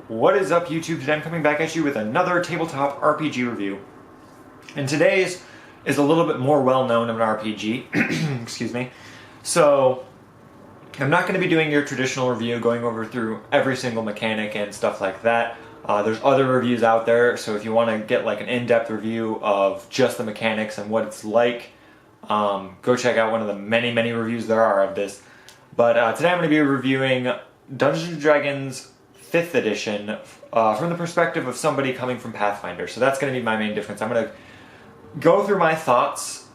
What is up, YouTube? Today I'm coming back at you with another tabletop RPG review. And today's is a little bit more well-known of an RPG. Excuse me. So, I'm not going to be doing your traditional review, going over through every single mechanic and stuff like that. There's other reviews out there, so if you want to get like an in-depth review of just the mechanics and what it's like, go check out one of the many reviews there are of this. But today I'm going to be reviewing Dungeons & Dragons 5th edition from the perspective of somebody coming from Pathfinder. So that's going to be my main difference. I'm going to go through my thoughts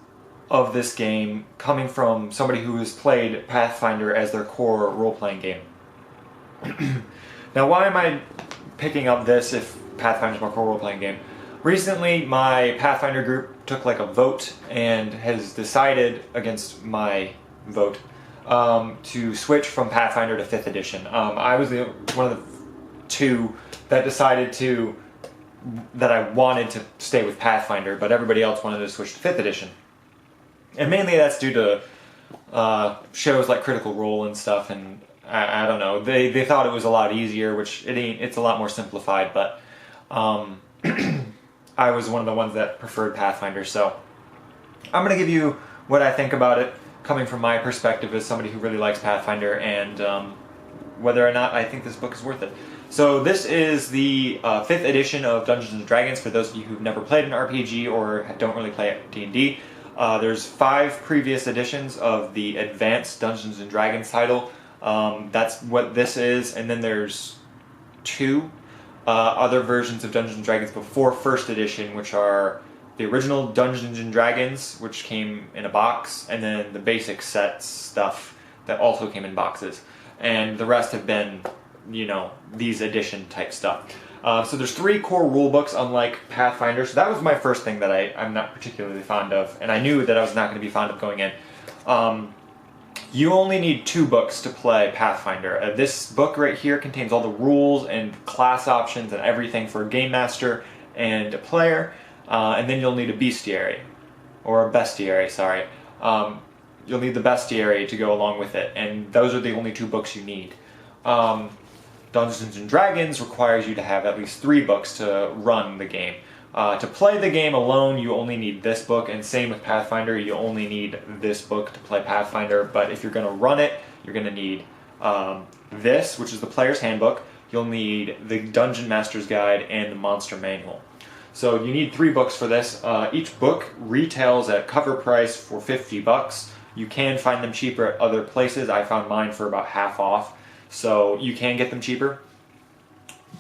of this game coming from somebody who has played Pathfinder as their core role-playing game. Now, why am I picking up this if Pathfinder's my core role-playing game? Recently, my Pathfinder group took like a vote and has decided, against my vote, to switch from Pathfinder to 5th edition. I was one of the two that decided that I wanted to stay with Pathfinder, but everybody else wanted to switch to 5th edition. And mainly that's due to shows like Critical Role and stuff, and I don't know, they thought it was a lot easier, which it ain't. It's a lot more simplified, but I was one of the ones that preferred Pathfinder, so I'm going to give you what I think about it, coming from my perspective as somebody who really likes Pathfinder, and whether or not I think this book is worth it. So this is the 5th edition of Dungeons & Dragons, for those of you who've never played an RPG or don't really play D&D. There's 5 previous editions of the Advanced Dungeons & Dragons title. That's what this is, and then there's 2 other versions of Dungeons & Dragons before 1st edition, which are the original Dungeons & Dragons, which came in a box, and then the basic set stuff that also came in boxes. And the rest have been, you know, these edition type stuff. So there's 3 core rule books, unlike Pathfinder. So that was my first thing that I'm not particularly fond of, and I knew that I was not going to be fond of going in. You only need 2 books to play Pathfinder. This book right here contains all the rules and class options and everything for a game master and a player. And then you'll need a bestiary, or a bestiary, sorry. You'll need the bestiary to go along with it, and those are the only 2 books you need. Dungeons & Dragons requires you to have at least 3 books to run the game. To play the game alone, you only need this book, and same with Pathfinder, you only need this book to play Pathfinder, but if you're going to run it, you're going to need this, which is the Player's Handbook. You'll need the Dungeon Master's Guide and the Monster Manual. So you need 3 books for this. Each book retails at cover price for $50. You can find them cheaper at other places. I found mine for about half off, so you can get them cheaper.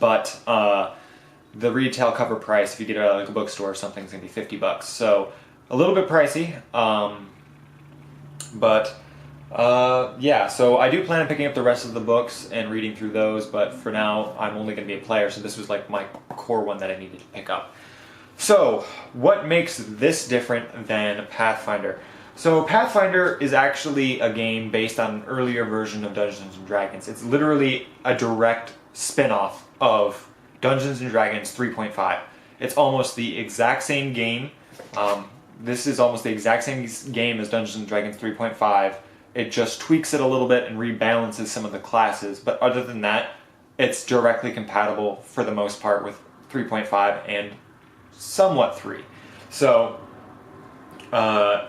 But the retail cover price, if you get it at like a bookstore or something, is going to be $50. So a little bit pricey, but yeah. So I do plan on picking up the rest of the books and reading through those, but for now I'm only going to be a player, so this was like my core one that I needed to pick up. So what makes this different than Pathfinder? So Pathfinder is actually a game based on an earlier version of Dungeons & Dragons. It's literally a direct spin-off of Dungeons & Dragons 3.5. It's almost the exact same game. This is almost the exact same game as Dungeons & Dragons 3.5. It just tweaks it a little bit and rebalances some of the classes. But other than that, it's directly compatible for the most part with 3.5 and somewhat 3. So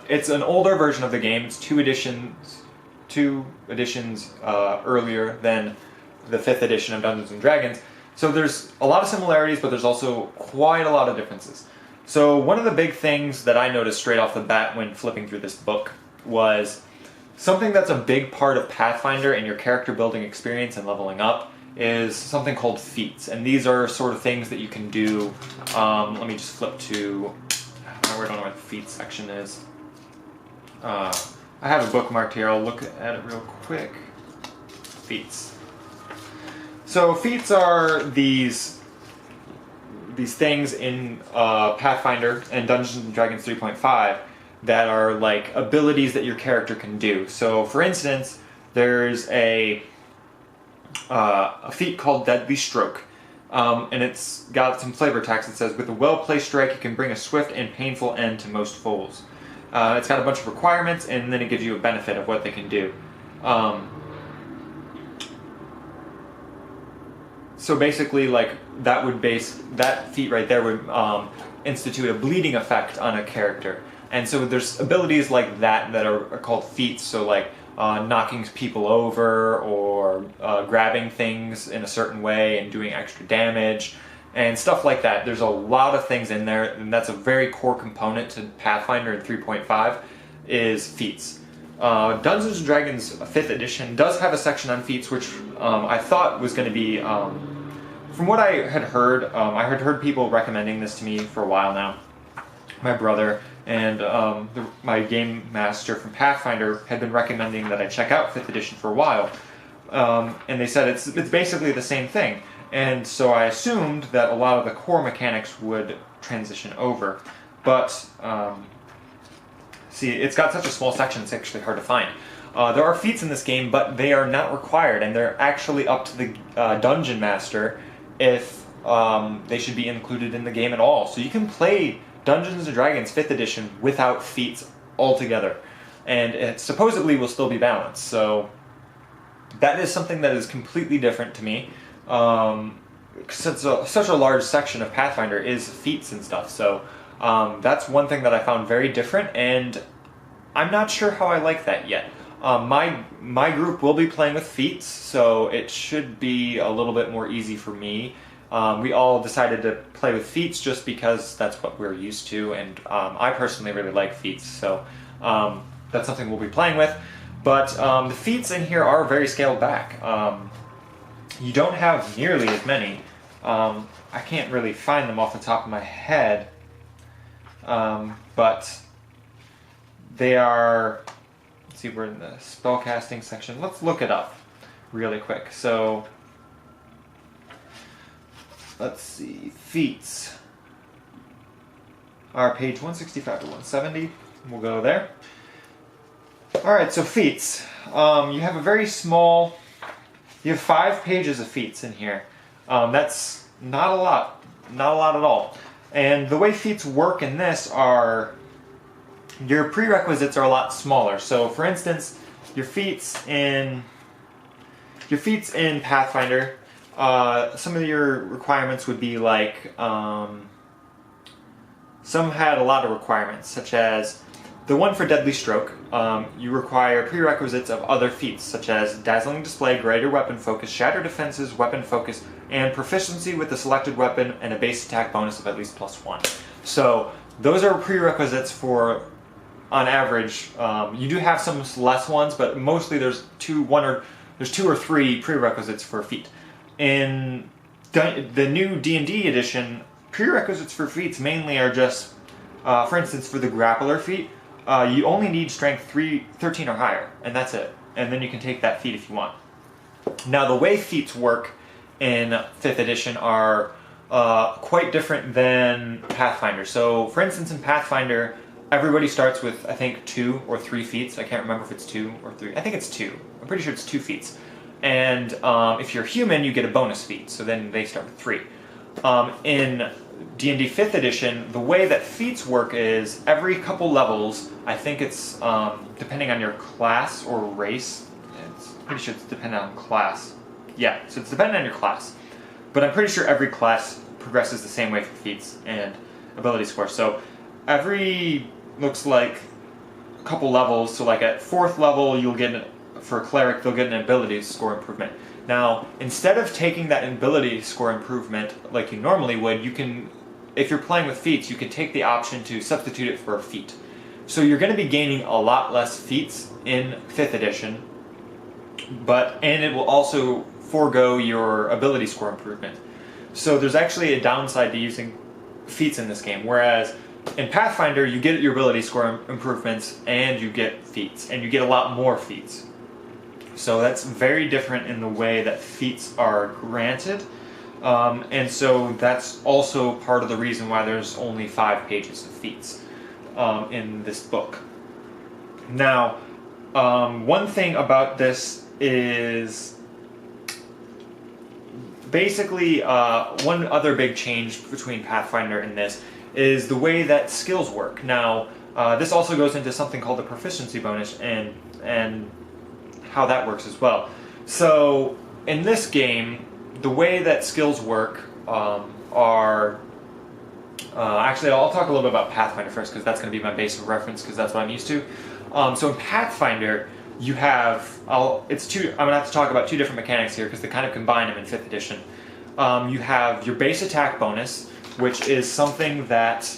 it's an older version of the game. It's 2 editions earlier than the 5th edition of Dungeons & Dragons. So there's a lot of similarities, but there's also quite a lot of differences. So one of the big things that I noticed straight off the bat when flipping through this book was something that's a big part of Pathfinder and your character building experience and leveling up is something called feats. And these are sort of things that you can do. Let me just flip to... I don't know where the feats section is. I have a bookmarked here. I'll look at it real quick. Feats. So feats are these things in Pathfinder and Dungeons & Dragons 3.5 that are like abilities that your character can do. So for instance, there's a feat called Deadly Stroke. And it's got some flavor text that says, with a well-placed strike, you can bring a swift and painful end to most foes. It's got a bunch of requirements, and then it gives you a benefit of what they can do. So basically, like that feat right there would institute a bleeding effect on a character. And so there's abilities like that that are called feats. So like knocking people over or grabbing things in a certain way and doing extra damage and stuff like that. There's a lot of things in there, and that's a very core component to Pathfinder in 3.5 is feats. Dungeons & Dragons 5th edition does have a section on feats, which I thought was going to be, from what I had heard people recommending this to me for a while now. My brother and my game master from Pathfinder had been recommending that I check out 5th edition for a while. And they said it's basically the same thing. And so I assumed that a lot of the core mechanics would transition over. But, see, it's got such a small section, it's actually hard to find. There are feats in this game, but they are not required, and they're actually up to the dungeon master if they should be included in the game at all. So you can play Dungeons & Dragons 5th edition without feats altogether, and it supposedly will still be balanced. So that is something that is completely different to me. Since such a large section of Pathfinder is feats and stuff, so that's one thing that I found very different, and I'm not sure how I like that yet. My group will be playing with feats, so it should be a little bit more easy for me. We all decided to play with feats just because that's what we're used to, and I personally really like feats, so that's something we'll be playing with. But the feats in here are very scaled back. You don't have nearly as many. I can't really find them off the top of my head, but they are, let's see, we're in the spellcasting section. Let's look it up really quick. So, let's see, feats are page 165 to 170. We'll go there. Alright, so feats. You have a very small, you have 5 pages of feats in here. That's not a lot at all. And the way feats work in this are, your prerequisites are a lot smaller. So for instance, your feats in Pathfinder, some of your requirements would be like, some had a lot of requirements, such as the one for Deadly Stroke. You require prerequisites of other feats, such as Dazzling Display, Greater Weapon Focus, Shatter Defenses, Weapon Focus, and Proficiency with the selected weapon, and a base attack bonus of at least +1. So those are prerequisites for, on average, you do have some less ones, but mostly there's 2 or 3 prerequisites for a feat. In the new D&D edition, prerequisites for feats mainly are just, for instance, for the Grappler feat, you only need Strength 13 or higher, and that's it. And then you can take that feat if you want. Now, the way feats work in 5th edition are quite different than Pathfinder. So, for instance, in Pathfinder, everybody starts with, I think, 2 or 3 feats. I can't remember if it's 2 or 3. I think it's 2. I'm pretty sure it's 2 feats. And if you're human, you get a bonus feat, so then they start with 3. In D&D 5th edition, the way that feats work is every couple levels, I think it's depending on your class or race. It's pretty sure it's dependent on class. Yeah, so it's dependent on your class. But I'm pretty sure every class progresses the same way for feats and ability scores. So every, looks like a couple levels, so like at 4th level, you'll get, for a cleric, they'll get an ability score improvement. Now, instead of taking that ability score improvement like you normally would, you can, if you're playing with feats, you can take the option to substitute it for a feat. So you're going to be gaining a lot less feats in 5th edition, and it will also forego your ability score improvement. So there's actually a downside to using feats in this game, whereas in Pathfinder, you get your ability score improvements and you get feats, and you get a lot more feats. So that's very different in the way that feats are granted, and so that's also part of the reason why there's only 5 pages of feats in this book. Now, one thing about this is basically one other big change between Pathfinder and this is the way that skills work. Now, this also goes into something called the proficiency bonus and how that works as well. So in this game, the way that skills work are... actually, I'll talk a little bit about Pathfinder first, because that's going to be my base of reference, because that's what I'm used to. So in Pathfinder, you have... I'm going to have to talk about two different mechanics here, because they kind of combine them in 5th edition. You have your base attack bonus, which is something that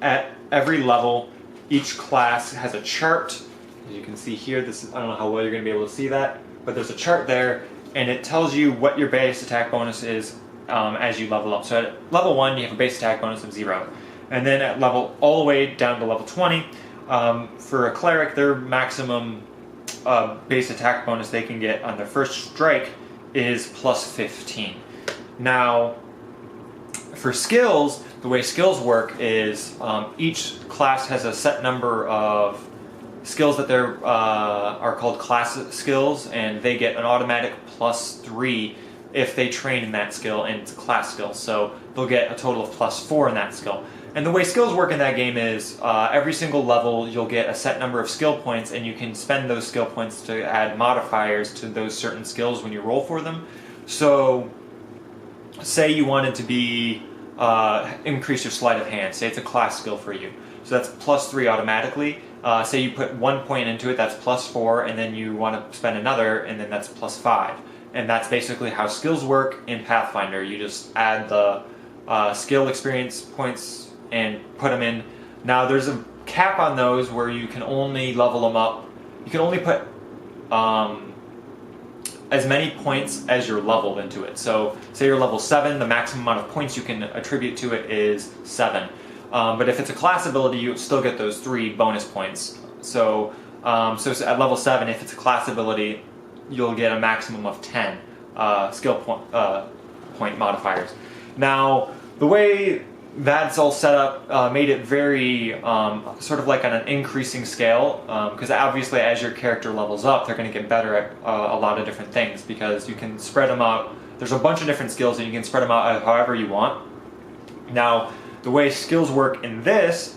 at every level, each class has a chart. As you can see here, I don't know how well you're going to be able to see that, but there's a chart there, and it tells you what your base attack bonus is as you level up. So at level 1, you have a base attack bonus of 0. And then at level all the way down to level 20, for a cleric, their maximum base attack bonus they can get on their first strike is plus 15. Now, for skills, the way skills work is each class has a set number of skills that are called class skills, and they get an automatic plus 3 if they train in that skill, and it's a class skill. So they'll get a total of plus 4 in that skill. And the way skills work in that game is every single level you'll get a set number of skill points, and you can spend those skill points to add modifiers to those certain skills when you roll for them. So say you wanted to be increase your sleight of hand. Say it's a class skill for you. So that's plus 3 automatically. Say you put 1 point into it, that's plus 4, and then you want to spend another, and then that's plus 5. And that's basically how skills work in Pathfinder. You just add the skill experience points and put them in. Now there's a cap on those where you can only level them up. You can only put as many points as you're leveled into it. So say you're level 7, the maximum amount of points you can attribute to it is 7. But if it's a class ability, you still get those 3 bonus points. So at level 7, if it's a class ability, you'll get a maximum of 10 skill point modifiers. Now, the way that's all set up made it very sort of like on an increasing scale, because obviously as your character levels up, they're going to get better at a lot of different things, because you can spread them out. There's a bunch of different skills, and you can spread them out however you want. Now, the way skills work in this,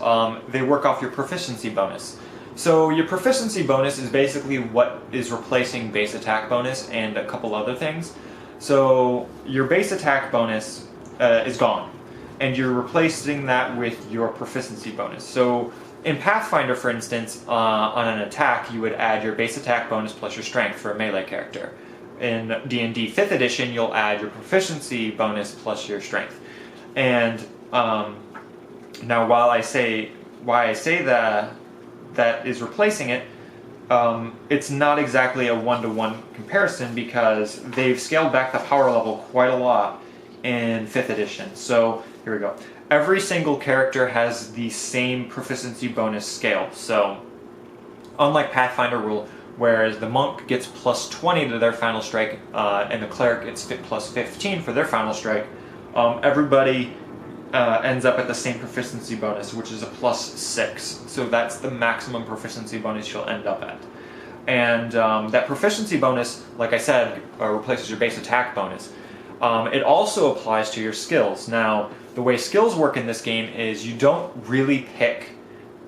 they work off your proficiency bonus. So your proficiency bonus is basically what is replacing base attack bonus and a couple other things. So your base attack bonus is gone, and you're replacing that with your proficiency bonus. So in Pathfinder, for instance, on an attack, you would add your base attack bonus plus your strength for a melee character. In D&D 5th edition, you'll add your proficiency bonus plus your strength. And now, why I say that is replacing it, it's not exactly a one-to-one comparison, because they've scaled back the power level quite a lot in 5th edition. So here we go. Every single character has the same proficiency bonus scale. So unlike Pathfinder rule, whereas the monk gets plus 20 to their final strike, and the cleric gets plus 15 for their final strike, everybody ends up at the same proficiency bonus, which is a plus 6. So that's the maximum proficiency bonus you'll end up at. And that proficiency bonus, like I said, replaces your base attack bonus. It also applies to your skills. Now, the way skills work in this game is you don't really pick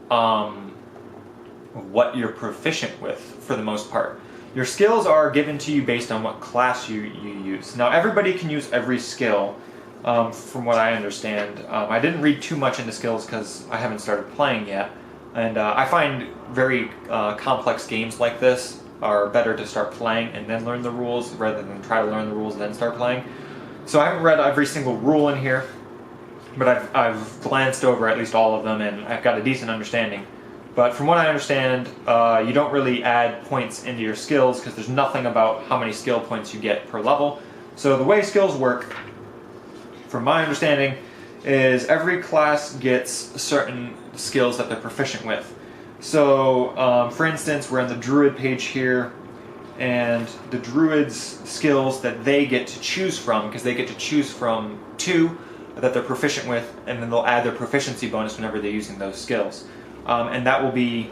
what you're proficient with, for the most part. Your skills are given to you based on what class you use. Now, everybody can use every skill, from what I understand. I didn't read too much into skills because I haven't started playing yet. And I find very complex games like this are better to start playing and then learn the rules, rather than try to learn the rules and then start playing. So I haven't read every single rule in here, but I've glanced over at least all of them, and I've got a decent understanding. But from what I understand, you don't really add points into your skills, because there's nothing about how many skill points you get per level. So the way skills work, from my understanding, is every class gets certain skills that they're proficient with. So, for instance, we're on the Druid page here, and the Druid's skills that they get to choose from, because they get to choose from 2 that they're proficient with, and then they'll add their proficiency bonus whenever they're using those skills. And that will be,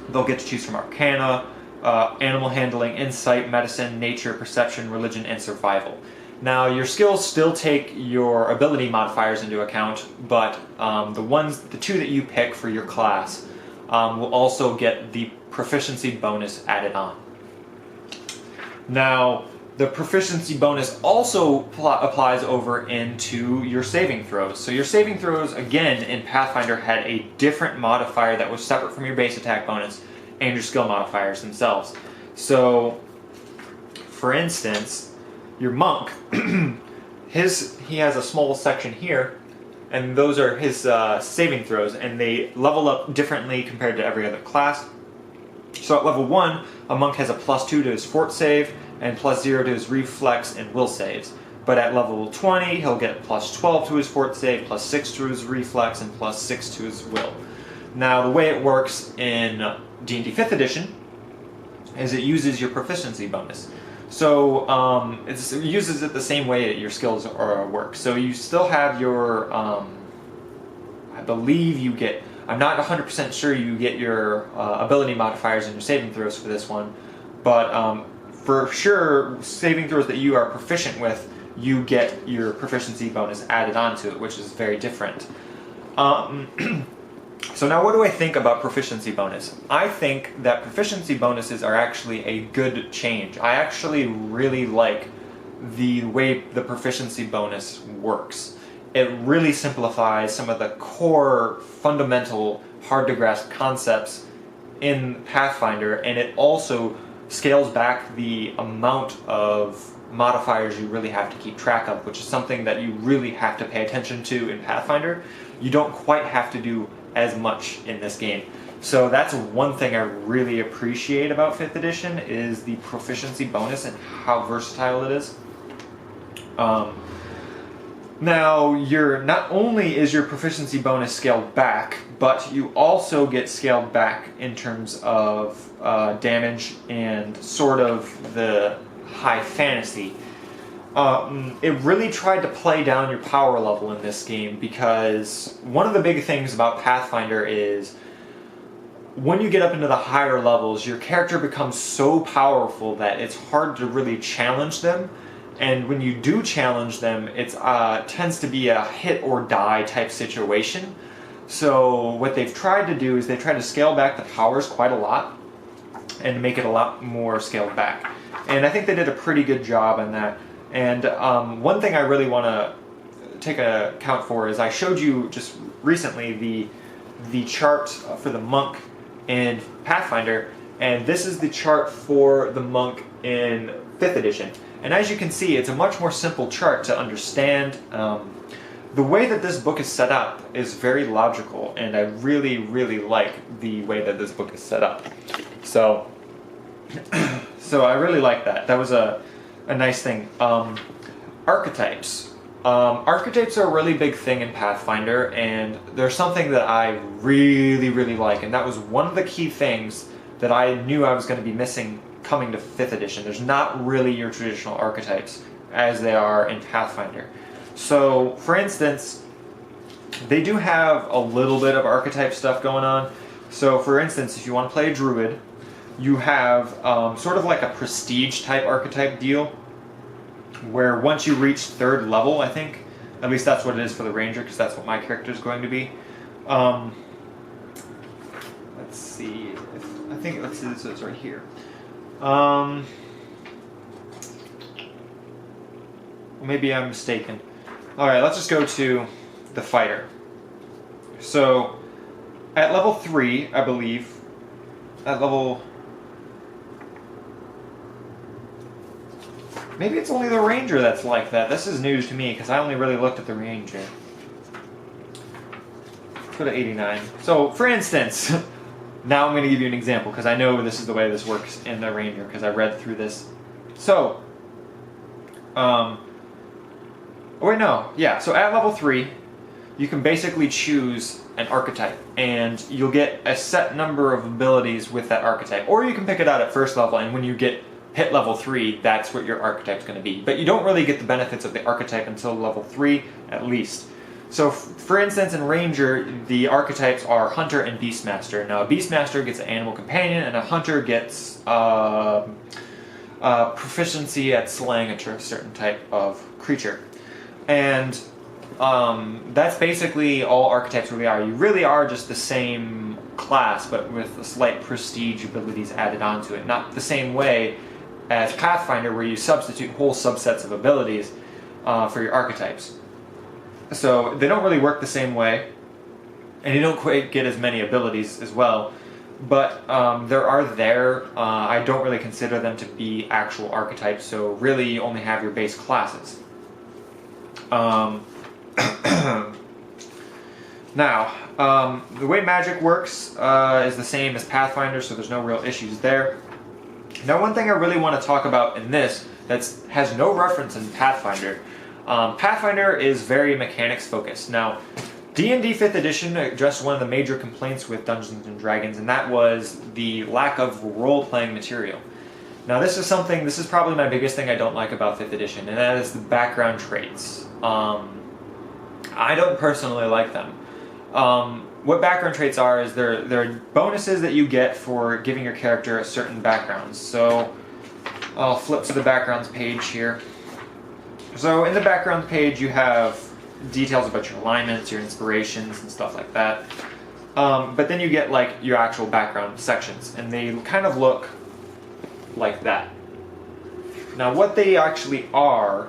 they'll get to choose from Arcana, Animal Handling, Insight, Medicine, Nature, Perception, Religion, and Survival. Now, your skills still take your ability modifiers into account, but the 2 that you pick for your class will also get the proficiency bonus added on. Now, the proficiency bonus also applies over into your saving throws. So your saving throws, again, in Pathfinder had a different modifier that was separate from your base attack bonus and your skill modifiers themselves. So, for instance, your monk, he has a small section here, and those are his saving throws, and they level up differently compared to every other class. So at level 1, a monk has a +2 to his fort save, and +0 to his reflex and will saves. But at level 20, he'll get +12 to his fort save, +6 to his reflex, and +6 to his will. Now, the way it works in D&D 5th edition is it uses your proficiency bonus. So it uses it the same way that your skills work. So you still have your, I believe you get, I'm not 100% sure you get your ability modifiers and your saving throws for this one, but for sure, saving throws that you are proficient with, you get your proficiency bonus added onto it, which is very different. So now what do I think about proficiency bonus? I think that proficiency bonuses are actually a good change. I actually really like the way the proficiency bonus works. It really simplifies some of the core, fundamental, hard-to-grasp concepts in Pathfinder, and it also scales back the amount of modifiers you really have to keep track of, which is something that you really have to pay attention to in Pathfinder. You don't quite have to do as much in this game. So that's one thing I really appreciate about 5th edition is the proficiency bonus and how versatile it is. Now, not only is your proficiency bonus scaled back, but you also get scaled back in terms of damage and sort of the high fantasy. It really tried to play down your power level in this game because one of the big things about Pathfinder is when you get up into the higher levels, your character becomes so powerful that it's hard to really challenge them. And when you do challenge them, it tends to be a hit or die type situation. So what they've tried to do is they try to scale back the powers quite a lot and make it a lot more scaled back. And I think they did a pretty good job on that. And one thing I really want to take account for is I showed you just recently the chart for the monk in Pathfinder, and this is the chart for the monk in 5th edition. And as you can see, it's a much more simple chart to understand. The way that this book is set up is very logical, and I really, really like the way that this book is set up. So I really like that. That was a nice thing. Archetypes. Archetypes are a really big thing in Pathfinder, and they're something that I really, really like, and that was one of the key things that I knew I was going to be missing coming to 5th edition. There's not really your traditional archetypes as they are in Pathfinder. So, for instance, they do have a little bit of archetype stuff going on. So, for instance, if you want to play a druid, you have sort of like a prestige type archetype deal, where once you reach 3rd level, I think, at least that's what it is for the ranger, because that's what my character is going to be. Let's see, I think let's see, this is right here. Maybe I'm mistaken. All right, let's just go to the fighter. So, at level 3, I believe, at level... Maybe it's only the ranger that's like that. This is news to me, because I only really looked at the ranger. Let's go to 89. So, for instance, now I'm going to give you an example, because I know this is the way this works in the ranger, because I read through this. So, oh wait, no. Yeah, so at level 3, you can basically choose an archetype, and you'll get a set number of abilities with that archetype. Or you can pick it out at first level, and when you hit level 3, that's what your archetype's going to be. But you don't really get the benefits of the archetype until level 3, at least. So, for instance, in Ranger, the archetypes are Hunter and Beastmaster. Now, a Beastmaster gets an animal companion, and a Hunter gets proficiency at slaying a certain type of creature. And that's basically all archetypes really are. You really are just the same class, but with slight prestige abilities added onto it. Not the same way as Pathfinder, where you substitute whole subsets of abilities for your archetypes. So they don't really work the same way, and you don't quite get as many abilities as well. But there are there. I don't really consider them to be actual archetypes, so really you only have your base classes. Now, the way magic works is the same as Pathfinder, so there's no real issues there. Now, one thing I really want to talk about in this that has no reference in Pathfinder. Pathfinder is very mechanics focused. Now, D&D 5th edition addressed one of the major complaints with Dungeons & Dragons, and that was the lack of role-playing material. Now, this is probably my biggest thing I don't like about 5th edition, and that is the background traits. I don't personally like them. What background traits are is they're bonuses that you get for giving your character a certain background. So I'll flip to the backgrounds page here. So in the background page you have details about your alignments, your inspirations, and stuff like that. But then you get like your actual background sections, and they kind of look like that. Now what they actually are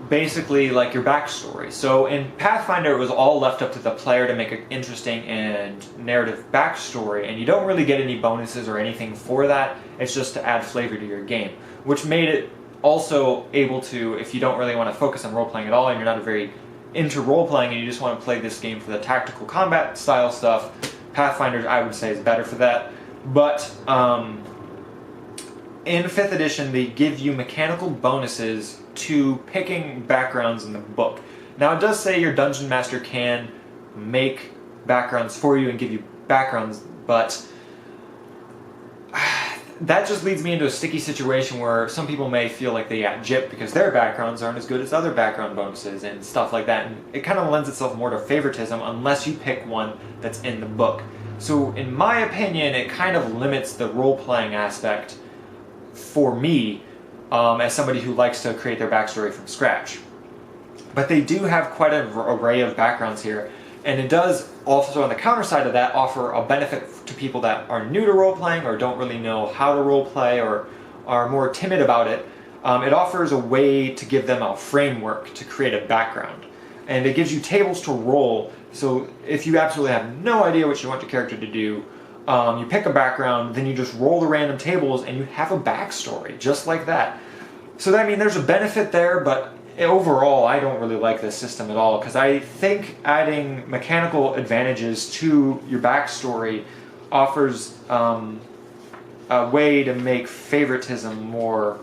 basically like your backstory. So in Pathfinder, it was all left up to the player to make an interesting and narrative backstory, and you don't really get any bonuses or anything for that. It's just to add flavor to your game, which made it also able to, if you don't really want to focus on role-playing at all, and you're not very into role-playing and you just want to play this game for the tactical combat style stuff, Pathfinder, I would say, is better for that. But in 5th edition, they give you mechanical bonuses to picking backgrounds in the book. Now, it does say your dungeon master can make backgrounds for you and give you backgrounds, but that just leads me into a sticky situation where some people may feel like they got gypped because their backgrounds aren't as good as other background bonuses and stuff like that, and it kind of lends itself more to favoritism unless you pick one that's in the book. So in my opinion, it kind of limits the role-playing aspect for me, as somebody who likes to create their backstory from scratch. But they do have quite an array of backgrounds here, and it does also, on the counter side of that, offer a benefit to people that are new to role-playing or don't really know how to role-play or are more timid about it. It offers a way to give them a framework to create a background. And it gives you tables to roll, so if you absolutely have no idea what you want your character to do, you pick a background, then you just roll the random tables and you have a backstory, just like that. So I mean, there's a benefit there, but overall, I don't really like this system at all, because I think adding mechanical advantages to your backstory offers a way to make favoritism more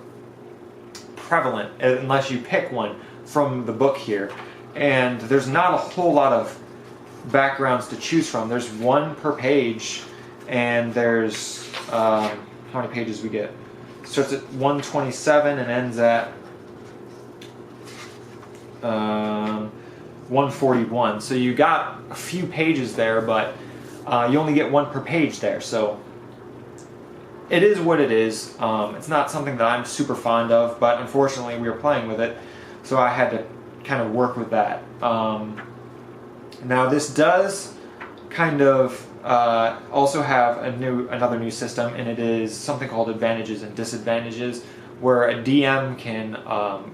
prevalent, unless you pick one from the book here. And there's not a whole lot of backgrounds to choose from. There's one per page, and there's how many pages we get? Starts at 127 and ends at 141. So you got a few pages there, but you only get one per page there. So it is what it is. It's not something that I'm super fond of, but unfortunately we were playing with it, so I had to kind of work with that. Now this does kind of also have another new system, and it is something called advantages and disadvantages, where a DM can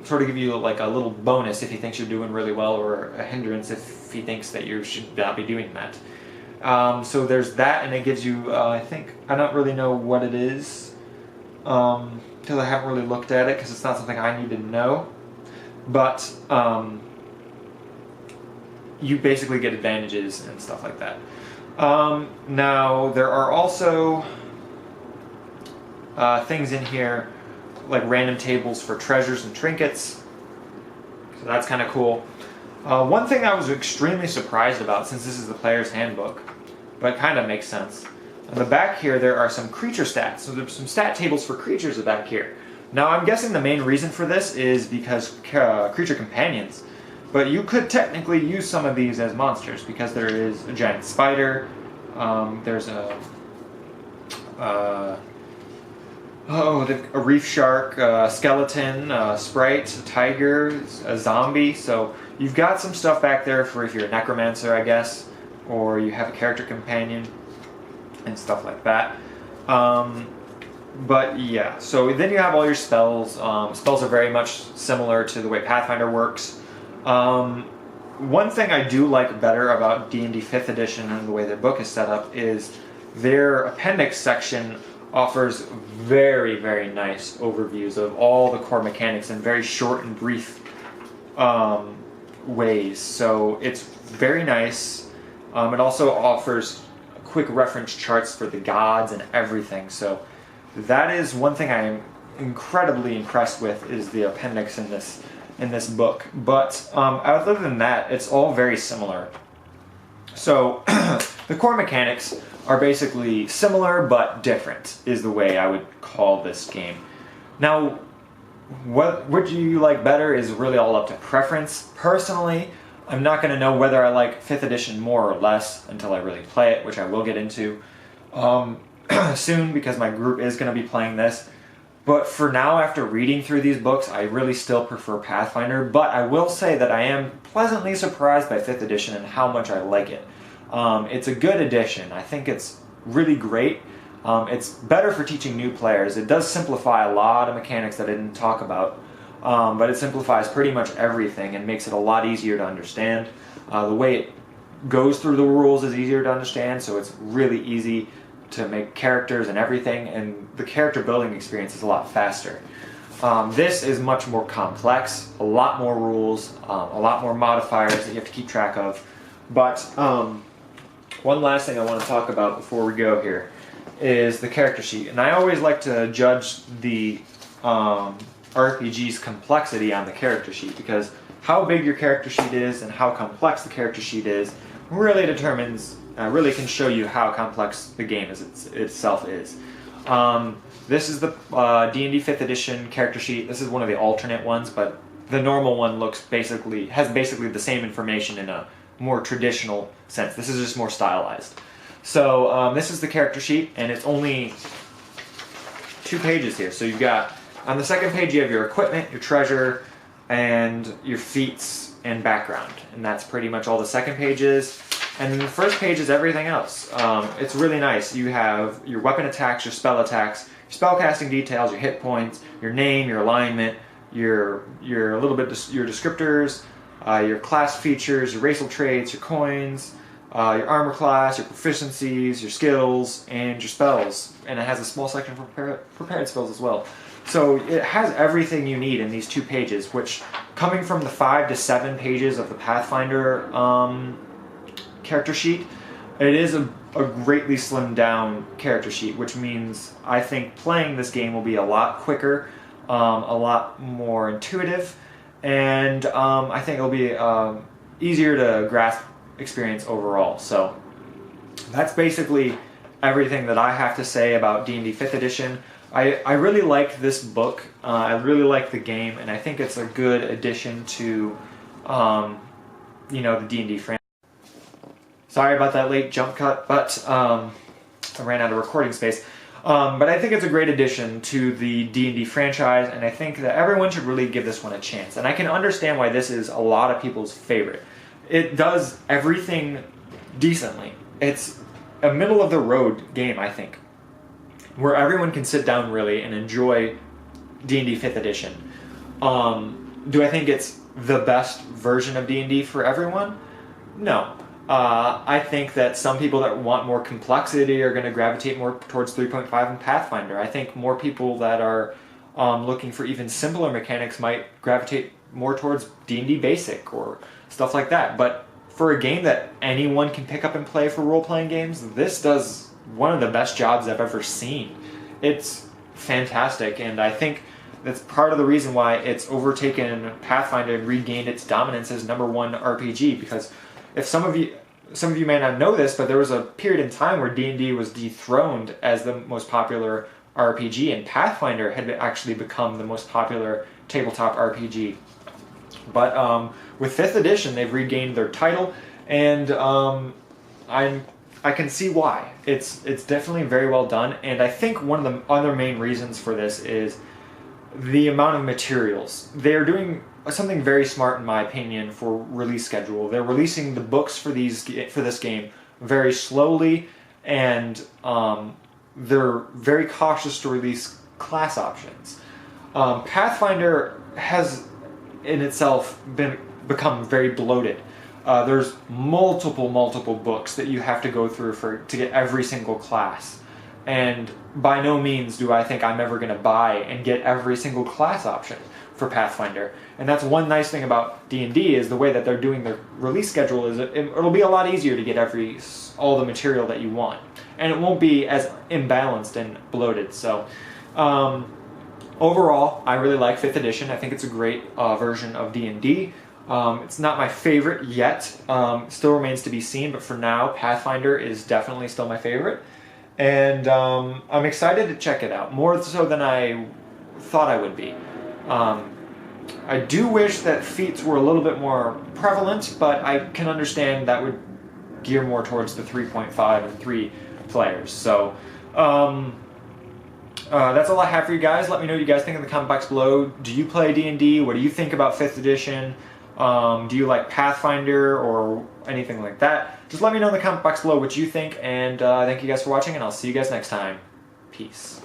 sort of give you like a little bonus if he thinks you're doing really well, or a hindrance if he thinks that you should not be doing that. So there's that, and it gives you, I don't really know what it is, because I haven't really looked at it, because it's not something I need to know. But you basically get advantages and stuff like that. Now, there are also things in here like random tables for treasures and trinkets, so that's kind of cool. One thing I was extremely surprised about, since this is the player's handbook, but it kind of makes sense. On the back here, there are some creature stats. So there's some stat tables for creatures back here. Now, I'm guessing the main reason for this is because creature companions. But you could technically use some of these as monsters, because there is a giant spider, there's a reef shark, a skeleton, a sprite, a tiger, a zombie. So you've got some stuff back there for if you're a necromancer, I guess, or you have a character companion and stuff like that. But yeah, so then you have all your spells. Spells are very much similar to the way Pathfinder works. One thing I do like better about D&D 5th edition and the way their book is set up is their appendix section offers very, very nice overviews of all the core mechanics in very short and brief ways. So it's very nice. It also offers quick reference charts for the gods and everything. So that is one thing I am incredibly impressed with, is the appendix in this book. But other than that, it's all very similar. So the core mechanics are basically similar but different, is the way I would call this game. Now, what you like better is really all up to preference. Personally, I'm not going to know whether I like 5th edition more or less until I really play it, which I will get into soon, because my group is going to be playing this. But for now, after reading through these books, I really still prefer Pathfinder. But I will say that I am pleasantly surprised by 5th edition and how much I like it. It's a good edition. I think it's really great. It's better for teaching new players. It does simplify a lot of mechanics that I didn't talk about. But it simplifies pretty much everything and makes it a lot easier to understand. The way it goes through the rules is easier to understand, so it's really easy to make characters and everything, and the character building experience is a lot faster. This is much more complex, a lot more rules, a lot more modifiers that you have to keep track of. But one last thing I want to talk about before we go here is the character sheet. And I always like to judge the RPG's complexity on the character sheet, because how big your character sheet is and how complex the character sheet is really determines, really can show you how complex the game itself is. This is the D&D 5th edition character sheet. This is one of the alternate ones, but the normal one has basically the same information in a more traditional sense. This is just more stylized. So this is the character sheet, and it's only 2 pages here. So you've got, on the second page, you have your equipment, your treasure, and your feats and background. And that's pretty much all the second page is. And then the first page is everything else. It's really nice. You have your weapon attacks, your spell attacks, your spellcasting details, your hit points, your name, your alignment, your descriptors, your class features, your racial traits, your coins, your armor class, your proficiencies, your skills, and your spells. And it has a small section for prepared spells as well. So it has everything you need in these 2 pages, which, coming from the 5 to 7 pages of the Pathfinder character sheet, it is a greatly slimmed down character sheet, which means I think playing this game will be a lot quicker, a lot more intuitive, and I think it'll be easier to grasp experience overall. So that's basically everything that I have to say about D&D 5th edition. I really like this book. I really like the game, and I think it's a good addition to the D&D franchise. Sorry about that late jump cut, but I ran out of recording space. But I think it's a great addition to the D&D franchise, and I think that everyone should really give this one a chance. And I can understand why this is a lot of people's favorite. It does everything decently. It's a middle-of-the-road game, I think, where everyone can sit down really and enjoy D&D 5th edition. Do I think it's the best version of D&D for everyone? No. I think that some people that want more complexity are going to gravitate more towards 3.5 and Pathfinder. I think more people that are looking for even simpler mechanics might gravitate more towards D&D Basic or stuff like that. But for a game that anyone can pick up and play for role-playing games, this does one of the best jobs I've ever seen. It's fantastic, and I think that's part of the reason why it's overtaken Pathfinder and regained its dominance as #1 RPG, because if some of you may not know this, but there was a period in time where D&D was dethroned as the most popular RPG, and Pathfinder had actually become the most popular tabletop RPG. But with 5th edition, they've regained their title, and I can see why. It's definitely very well done, and I think one of the other main reasons for this is the amount of materials. They're doing something very smart, in my opinion, for release schedule. They're releasing the books for this game very slowly, and they're very cautious to release class options. Pathfinder has in itself become very bloated. There's multiple books that you have to go through to get every single class. And by no means do I think I'm ever going to buy and get every single class option for Pathfinder. And that's one nice thing about D&D is the way that they're doing their release schedule is it'll be a lot easier to get all the material that you want. And it won't be as imbalanced and bloated. So overall, I really like 5th edition. I think it's a great version of D&D. It's not my favorite yet. Still remains to be seen, but for now, Pathfinder is definitely still my favorite. And I'm excited to check it out, more so than I thought I would be. I do wish that feats were a little bit more prevalent, but I can understand that would gear more towards the 3.5 and 3 players. So that's all I have for you guys. Let me know what you guys think in the comment box below. Do you play D&D? What do you think about 5th edition? Do you like Pathfinder or anything like that? Just let me know in the comment box below what you think, and thank you guys for watching, and I'll see you guys next time. Peace.